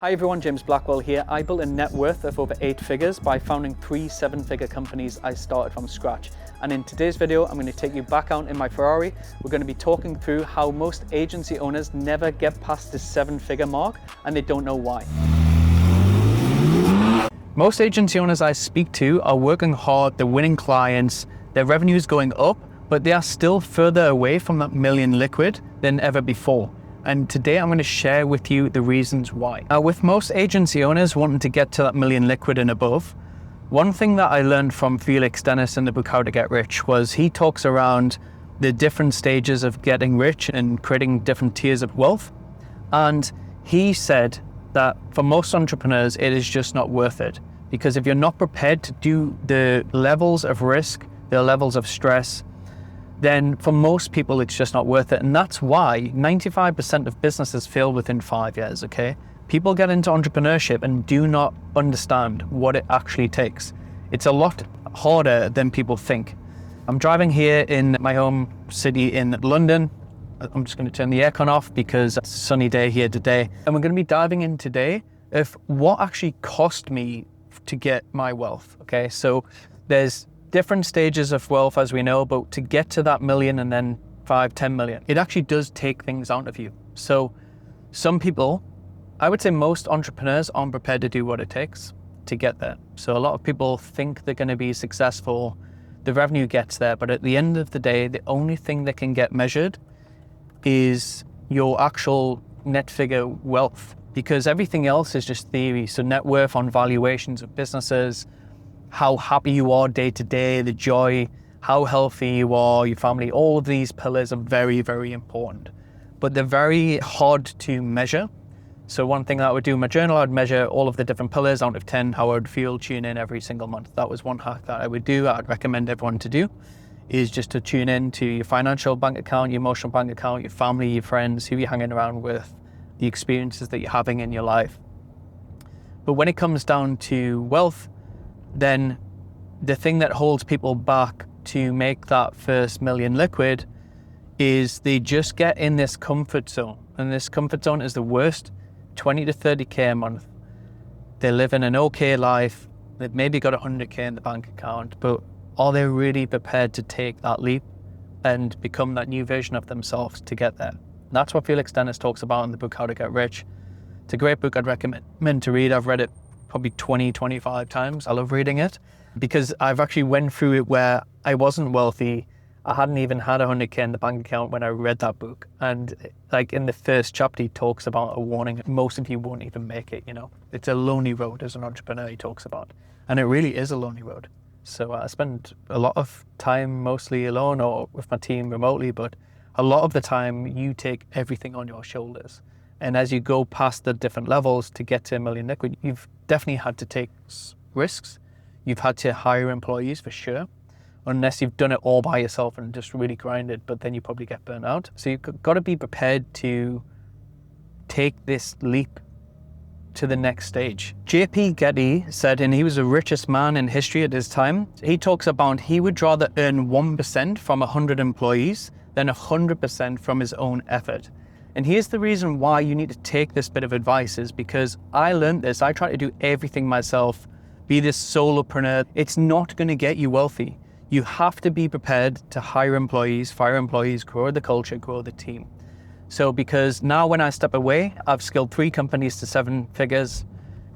Hi everyone, James Blackwell here. I built a net worth of over 8 figures by founding 3 7-figure companies I started from scratch. And in today's video, I'm going to take you back out in my Ferrari. We're going to be talking through how most agency owners never get past the 7-figure mark and they don't know why. Most agency owners I speak to are working hard, they're winning clients, their revenue is going up, but they are still further away from that million liquid than ever before. And today I'm going to share with you the reasons why. Now, with most agency owners wanting to get to that million liquid and above, one thing that I learned from Felix Dennis in the book How to Get Rich was he talks around the different stages of getting rich and creating different tiers of wealth. And he said that for most entrepreneurs, it is just not worth it. Because if you're not prepared to do the levels of risk, the levels of stress, then for most people, it's just not worth it. And that's why 95% of businesses fail within 5 years, okay? People get into entrepreneurship and do not understand what it actually takes. It's a lot harder than people think. I'm driving here in my home city in London. I'm just going to turn the aircon off because it's a sunny day here today. And we're going to be diving in today of what actually cost me to get my wealth, okay? So there's different stages of wealth, as we know, but to get to that million and then 5, 10 million, it actually does take things out of you. So some people, I would say most entrepreneurs aren't prepared to do what it takes to get there. So a lot of people think they're going to be successful, the revenue gets there, but at the end of the day, the only thing that can get measured is your actual net figure wealth, because everything else is just theory. So net worth on valuations of businesses, how happy you are day to day, the joy, how healthy you are, your family, all of these pillars are very, very important, but they're very hard to measure. So one thing that I would do in my journal, I'd measure all of the different pillars out of 10, how I would feel, tune in every single month. That was one hack that I would do, I'd recommend everyone to do, is just to tune in to your financial bank account, your emotional bank account, your family, your friends, who you're hanging around with, the experiences that you're having in your life. But when it comes down to wealth, then the thing that holds people back to make that first million liquid is they just get in this comfort zone. And this comfort zone is the worst, 20 to 30K a month. They live in an okay life. They've maybe got 100K in the bank account, but are they really prepared to take that leap and become that new version of themselves to get there? And that's what Felix Dennis talks about in the book How to Get Rich. It's a great book I'd recommend to read. I've read it probably 20, 25 times. I love reading it because I've actually went through it where I wasn't wealthy. I hadn't even had 100K in the bank account when I read that book. And like in the first chapter, he talks about a warning. Most of you won't even make it, you know. It's a lonely road as an entrepreneur, he talks about. And it really is a lonely road. So I spend a lot of time mostly alone or with my team remotely, but a lot of the time you take everything on your shoulders. And as you go past the different levels to get to a million liquid, you've definitely had to take risks. You've had to hire employees for sure, unless you've done it all by yourself and just really grinded, but then you probably get burnt out. So you've got to be prepared to take this leap to the next stage. JP Getty said, and he was the richest man in history at his time, he talks about he would rather earn 1% from 100 employees than 100% from his own effort. And here's the reason why you need to take this bit of advice is because I learned this. I try to do everything myself, be this solopreneur. It's not going to get you wealthy. You have to be prepared to hire employees, fire employees, grow the culture, grow the team. So because now when I step away, I've scaled 3 companies to 7 figures,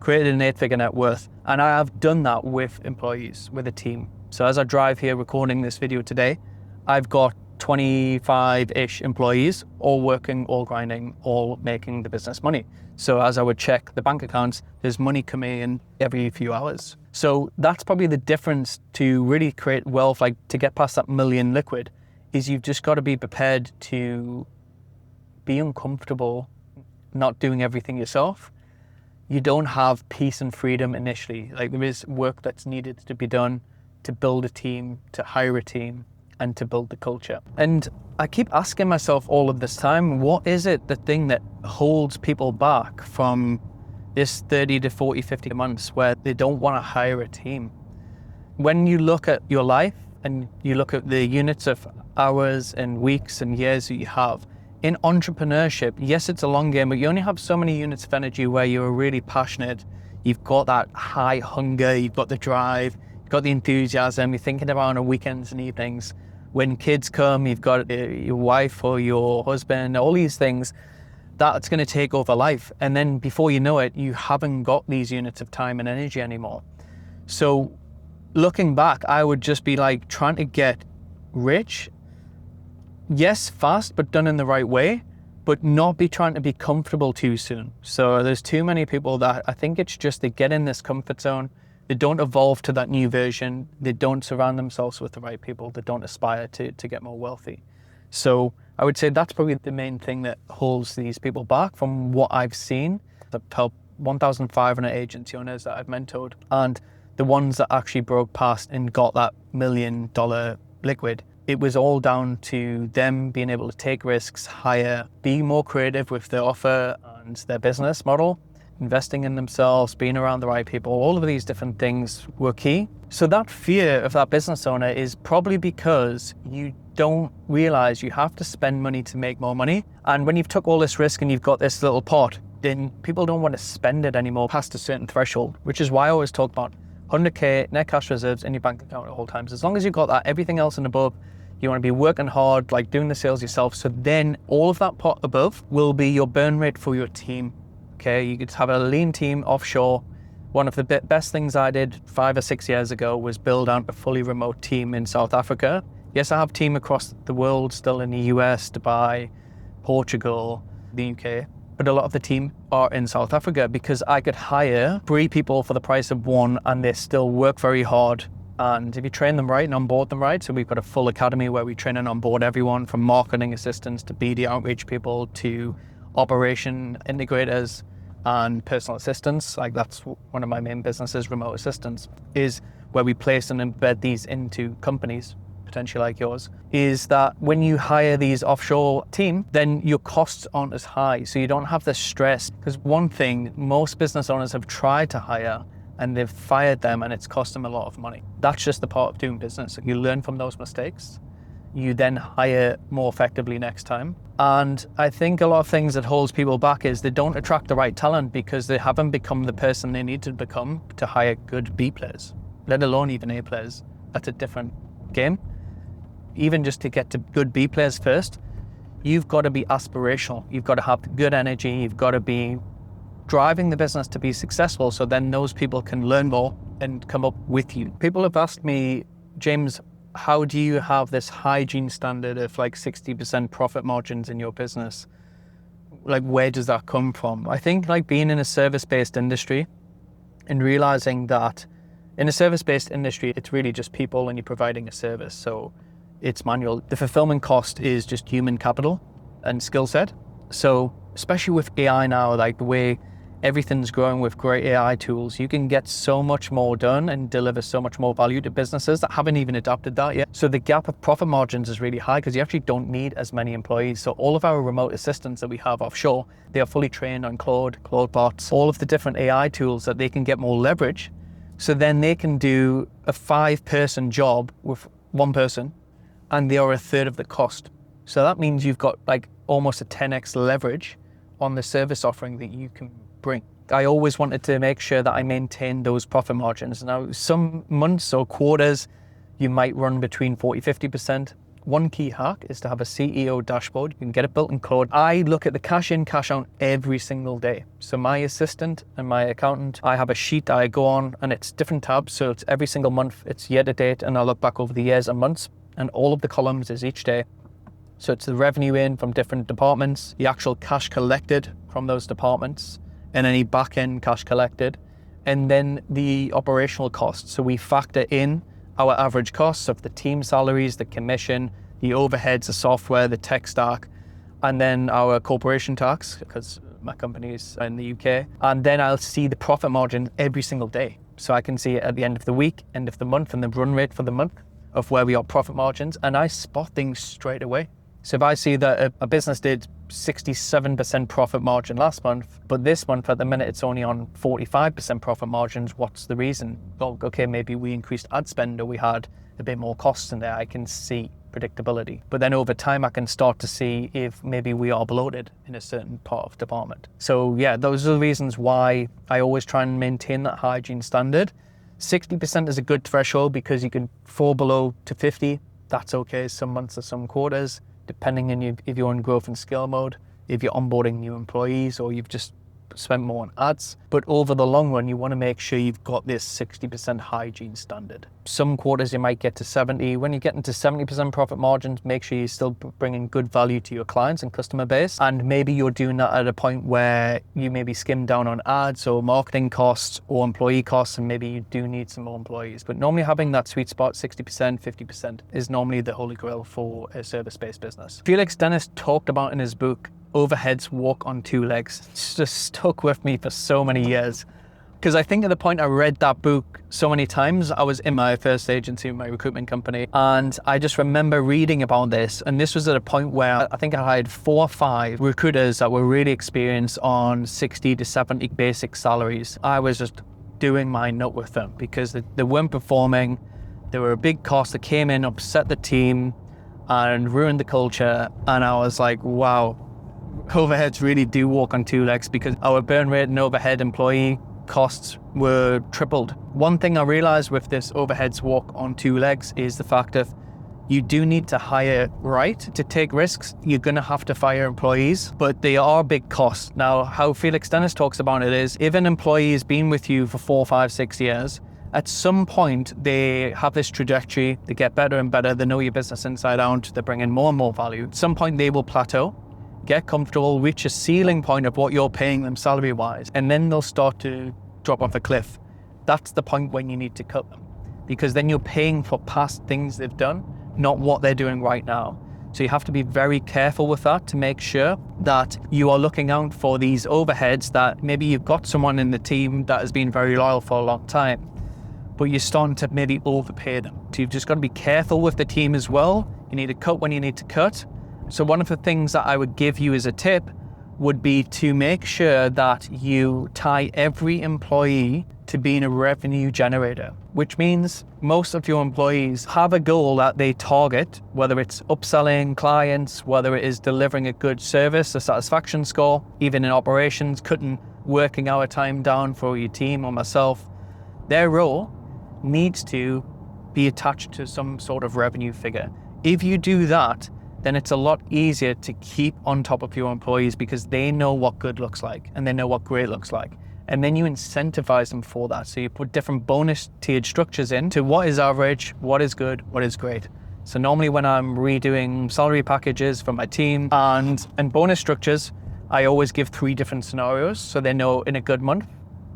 created an 8-figure net worth, and I have done that with employees, with a team. So as I drive here recording this video today, I've got 25-ish employees, all working, all grinding, all making the business money. So as I would check the bank accounts, there's money coming in every few hours. So that's probably the difference to really create wealth, like to get past that million liquid, is you've just got to be prepared to be uncomfortable not doing everything yourself. You don't have peace and freedom initially. Like there is work that's needed to be done to build a team, to hire a team, and to build the culture. And I keep asking myself all of this time, what is it, the thing that holds people back from this 30 to 40, 50 months where they don't want to hire a team? When you look at your life and you look at the units of hours and weeks and years that you have, in entrepreneurship, yes, it's a long game, but you only have so many units of energy where you're really passionate. You've got that high hunger, you've got the drive, you've got the enthusiasm, you're thinking about on weekends and evenings. When kids come, you've got your wife or your husband, all these things, that's going to take over life. And then before you know it, you haven't got these units of time and energy anymore. So looking back, I would just be like trying to get rich. Yes, fast, but done in the right way, but not be trying to be comfortable too soon. So there's too many people that I think it's just they get in this comfort zone. They don't evolve to that new version. They don't surround themselves with the right people. They don't aspire to get more wealthy. So I would say that's probably the main thing that holds these people back from what I've seen. I've helped 1,500 agency owners that I've mentored, and the ones that actually broke past and got that $1 million liquid, it was all down to them being able to take risks, hire, be more creative with their offer and their business model, investing in themselves, being around the right people. All of these different things were key. So that fear of that business owner is probably because you don't realize you have to spend money to make more money. And when you've took all this risk and you've got this little pot, then people don't want to spend it anymore past a certain threshold, which is why I always talk about 100K net cash reserves in your bank account at all times. As long as you've got that, everything else and above, you want to be working hard, like doing the sales yourself. So then all of that pot above will be your burn rate for your team. Okay, you could have a lean team offshore. One of the best things I did 5 or 6 years ago was build out a fully remote team in South Africa. Yes, I have a team across the world, still in the US, Dubai, Portugal, the UK, but a lot of the team are in South Africa because I could hire 3 people for the price of 1 and they still work very hard. And if you train them right and onboard them right, so we've got a full academy where we train and onboard everyone from marketing assistants to BD outreach people to operation integrators and personal assistants. Like that's one of my main businesses, remote assistants, is where we place and embed these into companies, potentially like yours, is that when you hire these offshore team, then your costs aren't as high. So you don't have the stress. Because one thing, most business owners have tried to hire and they've fired them and it's cost them a lot of money. That's just the part of doing business. You learn from those mistakes. You then hire more effectively next time. And I think a lot of things that holds people back is they don't attract the right talent because they haven't become the person they need to become to hire good B players, let alone even A players. That's a different game. Even just to get to good B players first, you've got to be aspirational. You've got to have good energy. You've got to be driving the business to be successful, so then those people can learn more and come up with you. People have asked me, James, how do you have this hygiene standard of like 60% profit margins in your business? Like, where does that come from? I think like being in a service-based industry and realizing that in a service-based industry, it's really just people and you're providing a service. So it's manual. The fulfillment cost is just human capital and skill set. So especially with AI now, like the way everything's growing with great AI tools, you can get so much more done and deliver so much more value to businesses that haven't even adopted that yet. So the gap of profit margins is really high because you actually don't need as many employees. So all of our remote assistants that we have offshore, they are fully trained on Claude bots, all of the different AI tools that they can get more leverage. So then they can do a 5-person job with 1 person and they are a third of the cost. So that means you've got like almost a 10x leverage on the service offering that you can bring. I always wanted to make sure that I maintain those profit margins. Now, some months or quarters, you might run between 40-50%. One key hack is to have a CEO dashboard. You can get it built in Claude. I look at the cash in, cash out every single day. So my assistant and my accountant, I have a sheet that I go on and it's different tabs. So it's every single month, it's year to date, and I look back over the years and months, and all of the columns is each day. So it's the revenue in from different departments, the actual cash collected from those departments, and any back-end cash collected, and then the operational costs. So we factor in our average costs of the team salaries, the commission, the overheads, the software, the tech stack, and then our corporation tax, because my company is in the UK. And then I'll see the profit margin every single day. So I can see it at the end of the week, end of the month, and the run rate for the month of where we are profit margins, and I spot things straight away. So if I see that a business did 67% profit margin last month, but this month at the minute it's only on 45% profit margins, what's the reason? Well, okay, maybe we increased ad spend or we had a bit more costs in there. I can see predictability. But then over time, I can start to see if maybe we are bloated in a certain part of department. So yeah, those are the reasons why I always try and maintain that hygiene standard. 60% is a good threshold because you can fall below to 50. That's okay some months or some quarters, depending on if you're in growth and scale mode, if you're onboarding new employees, or you've just spent more on ads. But over the long run, you want to make sure you've got this 60% hygiene standard. Some quarters you might get to 70. When you get into 70% profit margins, make sure you're still bringing good value to your clients and customer base. And maybe you're doing that at a point where you maybe skim down on ads or marketing costs or employee costs, and maybe you do need some more employees. But normally having that sweet spot, 60%, 50%, is normally the holy grail for a service-based business. Felix Dennis talked about in his book, Overheads Walk on Two Legs. It's just stuck with me for so many years. Because I think at the point I read that book so many times, I was in my first agency, my recruitment company, and I just remember reading about this. And this was at a point where I think I had 4 or 5 recruiters that were really experienced on 60 to 70 basic salaries. I was just doing my nut with them because they weren't performing. They were a big cost that came in, upset the team, and ruined the culture. And I was like, wow, overheads really do walk on 2 legs, because our burn rate and overhead employee costs were tripled. One thing I realized with this overheads walk on 2 legs is the fact that you do need to hire right. To take risks, you're going to have to fire employees, but they are big costs. Now, how Felix Dennis talks about it is, if an employee has been with you for 4, 5, 6 years, at some point they have this trajectory, they get better and better, they know your business inside out, they bring in more and more value. At some point they will plateau, get comfortable, reach a ceiling point of what you're paying them salary-wise, and then they'll start to drop off a cliff. That's the point when you need to cut them, because then you're paying for past things they've done, not what they're doing right now. So you have to be very careful with that to make sure that you are looking out for these overheads, that maybe you've got someone in the team that has been very loyal for a long time, but you're starting to maybe overpay them. So you've just got to be careful with the team as well. You need to cut when you need to cut. So one of the things that I would give you as a tip would be to make sure that you tie every employee to being a revenue generator, which means most of your employees have a goal that they target, whether it's upselling clients, whether it is delivering a good service, a satisfaction score, even in operations, cutting working hour time down for your team or myself. Their role needs to be attached to some sort of revenue figure. If you do that, then it's a lot easier to keep on top of your employees, because they know what good looks like and they know what great looks like. And then you incentivize them for that. So you put different bonus tiered structures into what is average, what is good, what is great. So normally when I'm redoing salary packages for my team and bonus structures, I always give 3 different scenarios, so they know in a good month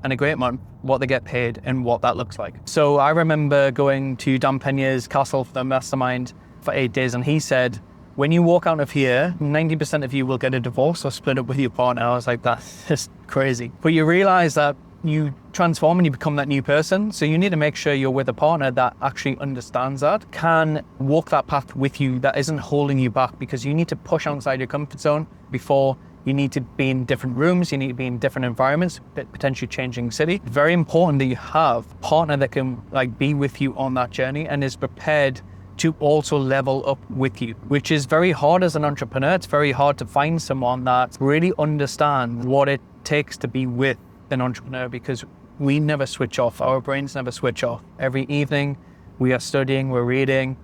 and a great month what they get paid and what that looks like. So I remember going to Dan Penya's castle for the mastermind for 8 days, and he said, when you walk out of here, 90% of you will get a divorce or split up with your partner. I was like, that's just crazy. But you realize that you transform and you become that new person. So you need to make sure you're with a partner that actually understands that, can walk that path with you, that isn't holding you back, because you need to push outside your comfort zone before. You need to be in different rooms, you need to be in different environments, potentially changing city. Very important that you have a partner that can be with you on that journey and is prepared to also level up with you, which is very hard as an entrepreneur. It's very hard to find someone that really understands what it takes to be with an entrepreneur, because we never switch off. Our brains never switch off. Every evening we are studying, we're reading,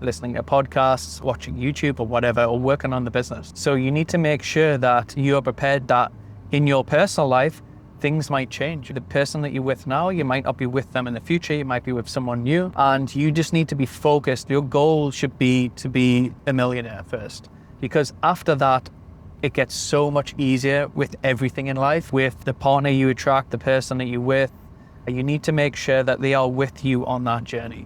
listening to podcasts, watching YouTube or whatever, or working on the business. So you need to make sure that you are prepared that in your personal life, things might change. The person that you're with now, you might not be with them in the future, you might be with someone new, and you just need to be focused. Your goal should be to be a millionaire first, because after that, it gets so much easier with everything in life, with the partner you attract, the person that you're with. You need to make sure that they are with you on that journey.